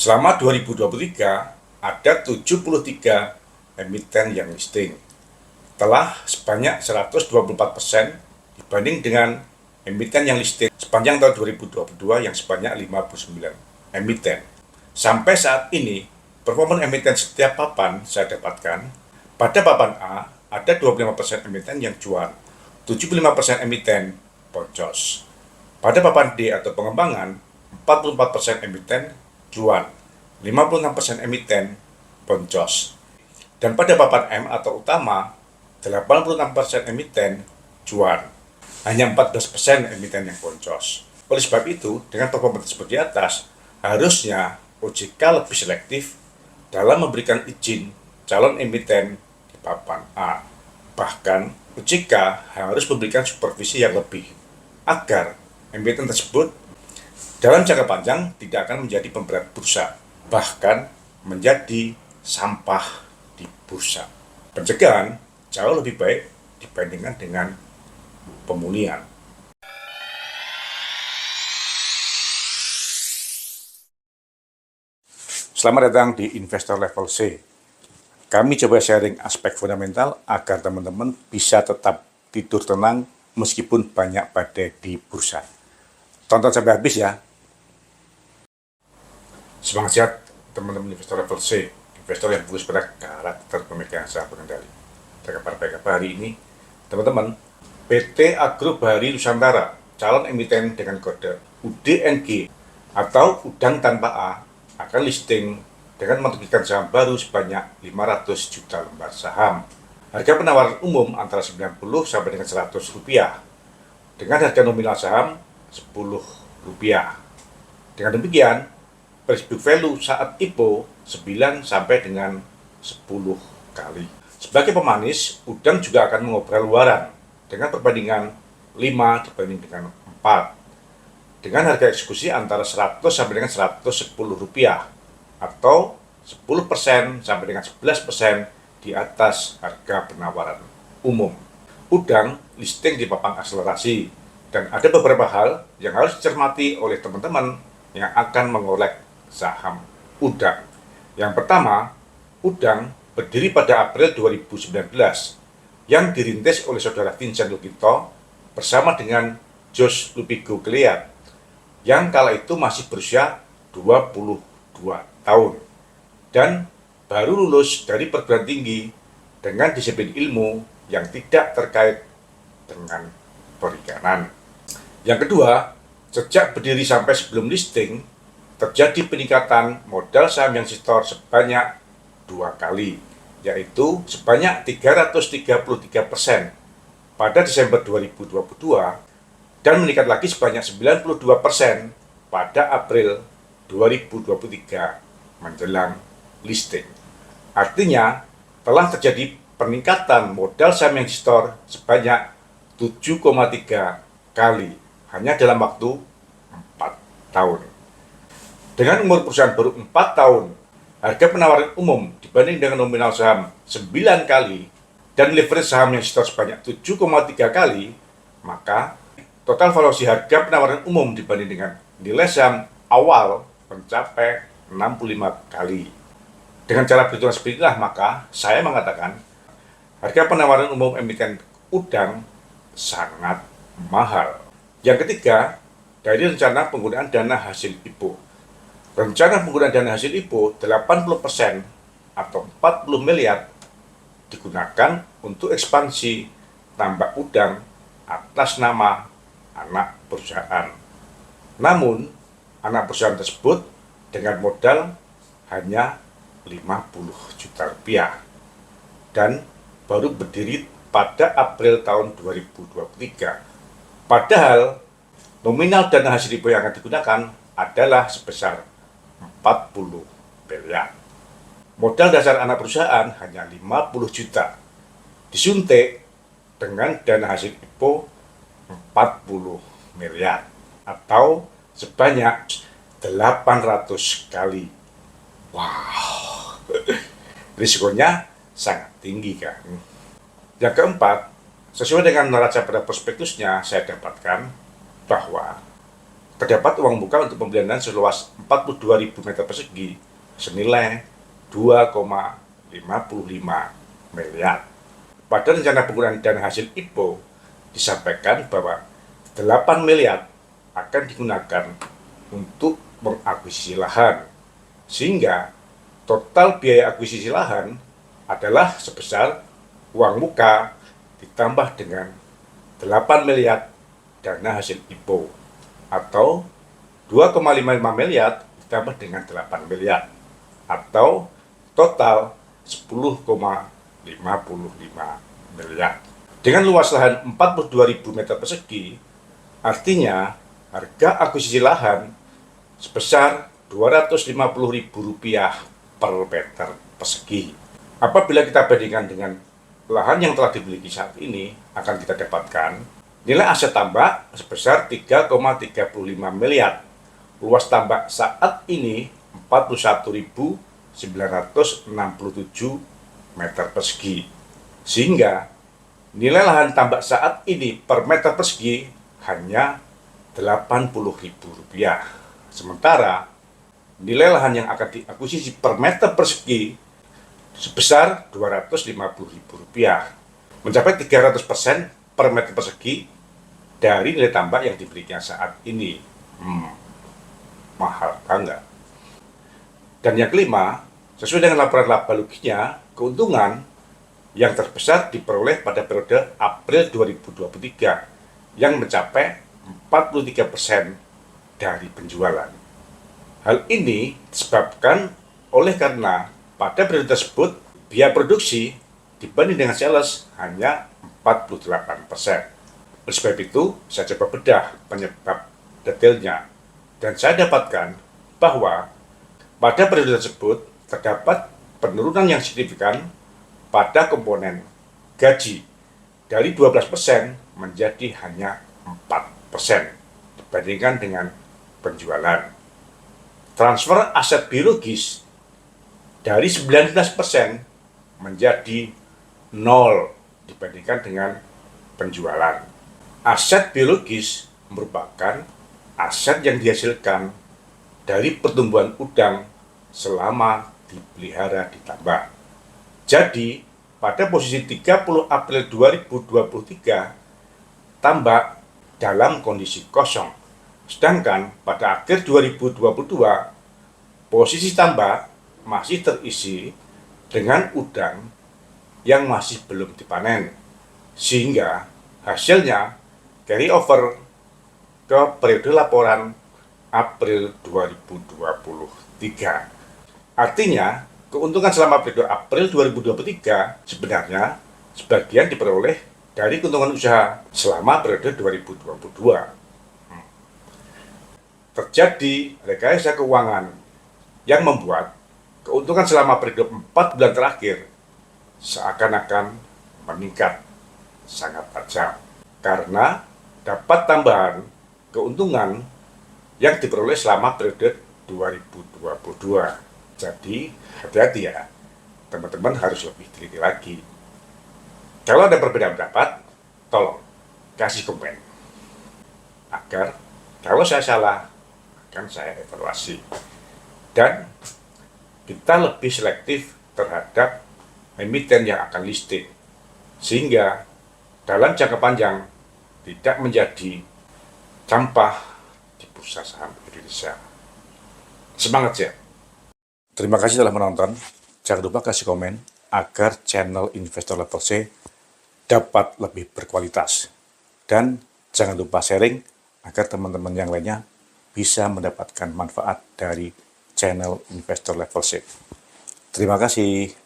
Selama 2023, ada 73 emiten yang listing. Telah sebanyak 124% dibanding dengan emiten yang listing sepanjang tahun 2022 yang sebanyak 59 emiten. Sampai saat ini, performa emiten setiap papan saya dapatkan, pada papan A ada 25% emiten yang cuan, 75% emiten boncos. Pada papan D atau pengembangan, 44% emiten cuan, 56% emiten boncos. Dan pada papan M atau utama, 86% emiten cuan, hanya 14% emiten yang boncos. Oleh sebab itu, dengan performa tersebut di atas, harusnya OJK lebih selektif dalam memberikan izin calon emiten di papan A. Bahkan, OJK harus memberikan supervisi yang lebih agar emiten tersebut dalam jangka panjang tidak akan menjadi pemberat bursa, bahkan menjadi sampah di bursa. Pencegahan jauh lebih baik dibandingkan dengan pemulihan. Selamat datang di Investor Level C. Kami coba sharing aspek fundamental agar teman-teman bisa tetap tidur tenang meskipun banyak badai di bursa. Tonton sampai habis ya. Semangat sehat teman-teman investor level C, investor yang fokus pada karakter pemegang saham pengendali. Pada kabar hari ini, teman-teman, PT Agro Bahari Nusantara, calon emiten dengan kode UDNG atau udang tanpa A, akan listing dengan menerbitkan saham baru sebanyak 500 juta lembar saham. Harga penawaran umum antara 90 sampai dengan 100 rupiah, dengan harga nominal saham 10 rupiah. Dengan demikian, price book value saat IPO 9 sampai dengan 10 kali. Sebagai pemanis, udang juga akan mengobrol luaran dengan perbandingan 5 dibanding dengan 4. Dengan harga eksekusi antara 100 sampai dengan 110 rupiah atau 10% sampai dengan 11% di atas harga penawaran umum. Udang listing di papan akselerasi dan ada beberapa hal yang harus dicermati oleh teman-teman yang akan mengolek saham udang. Yang pertama, udang berdiri pada April 2019 yang dirintis oleh saudara Vincent Lukito bersama dengan Jos Lupigo Geliat yang kala itu masih berusia 22 tahun dan baru lulus dari perguruan tinggi dengan disiplin ilmu yang tidak terkait dengan perikanan. Yang kedua, sejak berdiri sampai sebelum listing, terjadi peningkatan modal saham yang setor sebanyak 2 kali, yaitu sebanyak 333% pada Desember 2022 dan meningkat lagi sebanyak 92% pada April 2023 menjelang listing. Artinya, telah terjadi peningkatan modal saham yang disetor sebanyak 7,3 kali hanya dalam waktu 4 tahun. Dengan umur perusahaan baru 4 tahun, harga penawaran umum dibanding dengan nominal saham 9 kali dan leverage saham yang disetor sebanyak 7,3 kali, maka total valuasi harga penawaran umum dibanding dengan nilai saham awal mencapai 65 kali. Dengan cara perhitungan seperti inilah, maka saya mengatakan harga penawaran umum emiten udang sangat mahal. Yang ketiga, dari rencana penggunaan dana hasil IPO. Rencana penggunaan dana hasil IPO 80% atau 40 miliar digunakan untuk ekspansi tambak udang atas nama anak perusahaan. Namun, anak perusahaan tersebut dengan modal hanya 50 juta rupiah dan baru berdiri pada April tahun 2023. Padahal, nominal dana hasil IPO yang akan digunakan adalah sebesar 40 miliar. Modal dasar anak perusahaan hanya 50 juta. Disuntik dengan dana hasil IPO 40 miliar atau sebanyak 800 kali. Wow, risikonya sangat tinggi kan. Yang keempat, sesuai dengan neraca pada prospektusnya saya dapatkan bahwa terdapat uang muka untuk pembelian lahan seluas 42.000 meter persegi senilai 2,55 miliar. Pada rencana penggunaan dana hasil IPO disampaikan bahwa 8 miliar akan digunakan untuk mengakuisisi lahan, sehingga total biaya akuisisi lahan adalah sebesar uang muka ditambah dengan 8 miliar dana hasil IPO atau 2,55 miliar ditambah dengan 8 miliar atau total 10,55 miliar. Dengan luas lahan 42.000 meter persegi, artinya harga akuisisi lahan sebesar Rp250.000 per meter persegi. Apabila kita bandingkan dengan lahan yang telah dimiliki saat ini, akan kita dapatkan nilai aset tambak sebesar 3,35 miliar. Luas tambak saat ini 41.967 meter persegi. Sehingga nilai lahan tambak saat ini per meter persegi hanya Rp80.000. Sementara nilai lahan yang akan diakuisisi per meter persegi sebesar Rp250.000, mencapai 300% per meter persegi dari nilai tambak yang dimilikinya saat ini. Mahal enggak? Dan yang kelima, sesuai dengan laporan laba logisnya, keuntungan yang terbesar diperoleh pada periode April 2023 yang mencapai 43% dari penjualan. Hal ini disebabkan oleh karena pada periode tersebut biaya produksi dibanding dengan sales hanya 48%. Oleh sebab itu, saya coba bedah penyebab detailnya dan saya dapatkan bahwa pada periode tersebut terdapat penurunan yang signifikan pada komponen gaji dari 12% menjadi hanya 4% dibandingkan dengan penjualan. Transfer aset biologis dari 19% menjadi 0 dibandingkan dengan penjualan. Aset biologis merupakan aset yang dihasilkan dari pertumbuhan udang selama dipelihara di tambak. Jadi, pada posisi 30 April 2023, tambak dalam kondisi kosong. Sedangkan pada akhir 2022, posisi tambak masih terisi dengan udang yang masih belum dipanen, sehingga hasilnya carry over ke periode laporan April 2023. Artinya, keuntungan selama periode April 2023 sebenarnya sebagian diperoleh dari keuntungan usaha selama periode 2022. Terjadi rekayasa keuangan yang membuat keuntungan selama periode 4 bulan terakhir seakan-akan meningkat sangat tajam karena dapat tambahan keuntungan yang diperoleh selama periode 2022. Jadi hati-hati ya, teman-teman harus lebih teliti lagi. Kalau ada perbedaan pendapat, tolong kasih komen agar kalau saya salah akan saya evaluasi dan kita lebih selektif terhadap emiten yang akan listing sehingga dalam jangka panjang tidak menjadi sampah di bursa saham Indonesia. Semangat ya! Terima kasih telah menonton. Jangan lupa kasih komen agar channel Investor Level C dapat lebih berkualitas. Dan jangan lupa sharing agar teman-teman yang lainnya bisa mendapatkan manfaat dari channel Investor Level C. Terima kasih.